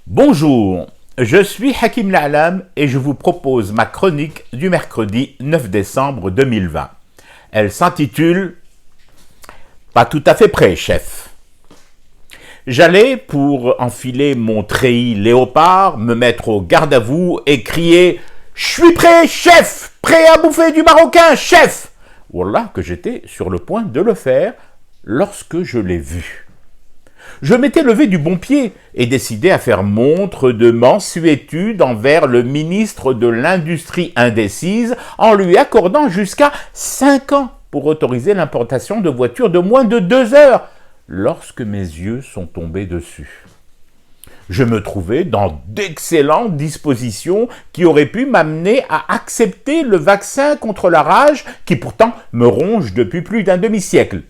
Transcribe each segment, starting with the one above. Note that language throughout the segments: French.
Bonjour, je suis Hakim La'alam et je vous propose ma chronique du mercredi 9 décembre 2020. Elle s'intitule « Pas tout à fait prêt, chef ». J'allais, pour enfiler mon treillis léopard, me mettre au garde à vous et crier « Je suis prêt, chef! Prêt à bouffer du marocain, chef !» Voilà que j'étais sur le point de le faire lorsque je l'ai vu. Je m'étais levé du bon pied et décidé à faire montre de mansuétude envers le ministre de l'Industrie indécise en lui accordant jusqu'à 5 ans pour autoriser l'importation de voitures de moins de 2 heures lorsque mes yeux sont tombés dessus. Je me trouvais dans d'excellentes dispositions qui auraient pu m'amener à accepter le vaccin contre la rage qui pourtant me ronge depuis plus d'un demi-siècle.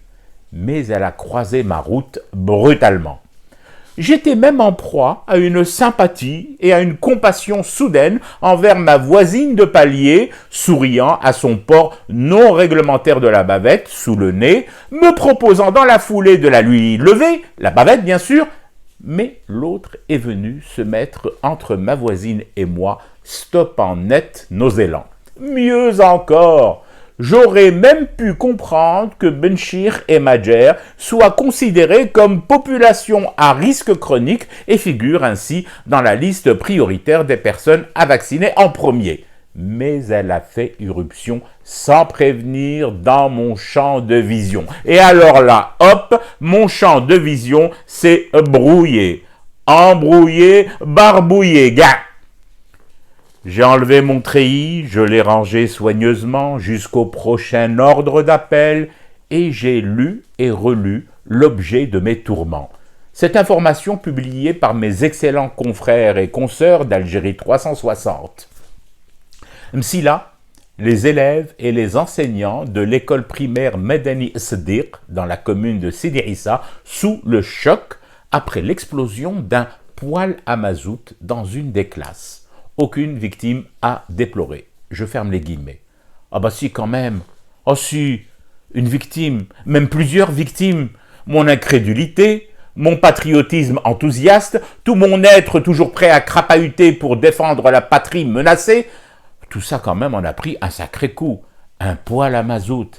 Mais elle a croisé ma route brutalement. J'étais même en proie à une sympathie et à une compassion soudaine envers ma voisine de palier, souriant à son port non réglementaire de la bavette sous le nez, me proposant dans la foulée de la lui lever, la bavette bien sûr, mais l'autre est venu se mettre entre ma voisine et moi, stoppant net nos élans. Mieux encore, j'aurais même pu comprendre que Benchir et Madjer soient considérés comme population à risque chronique et figurent ainsi dans la liste prioritaire des personnes à vacciner en premier. Mais elle a fait irruption sans prévenir dans mon champ de vision. Et alors là, hop, mon champ de vision s'est brouillé, embrouillé, barbouillé, gars. J'ai enlevé mon treillis, je l'ai rangé soigneusement jusqu'au prochain ordre d'appel et j'ai lu et relu l'objet de mes tourments. Cette information publiée par mes excellents confrères et consoeurs d'Algérie 360. M'sila, les élèves et les enseignants de l'école primaire Medani Sdiq dans la commune de Sidi Issa sous le choc après l'explosion d'un poêle à mazout dans une des classes. Aucune victime à déplorer. Je ferme les guillemets. Ah bah si quand même. Oh si, une victime, même plusieurs victimes. Mon incrédulité, mon patriotisme enthousiaste, tout mon être toujours prêt à crapahuter pour défendre la patrie menacée, tout ça quand même en a pris un sacré coup. Un poêle à mazout.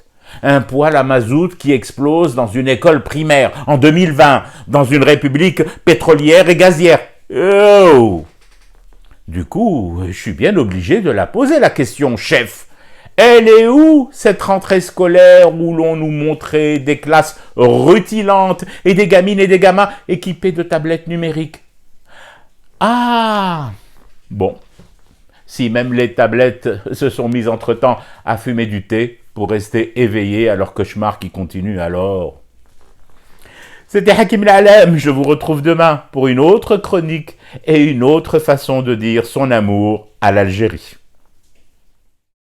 Un poêle à mazout qui explose dans une école primaire en 2020, dans une république pétrolière et gazière. Oh! Du coup, je suis bien obligé de la poser la question, chef. Elle est où, cette rentrée scolaire où l'on nous montrait des classes rutilantes et des gamines et des gamins équipés de tablettes numériques? Ah! Bon, si même les tablettes se sont mises entre-temps à fumer du thé pour rester éveillés à leur cauchemar qui continue alors. C'était Hakim La'alam, je vous retrouve demain pour une autre chronique et une autre façon de dire son amour à l'Algérie.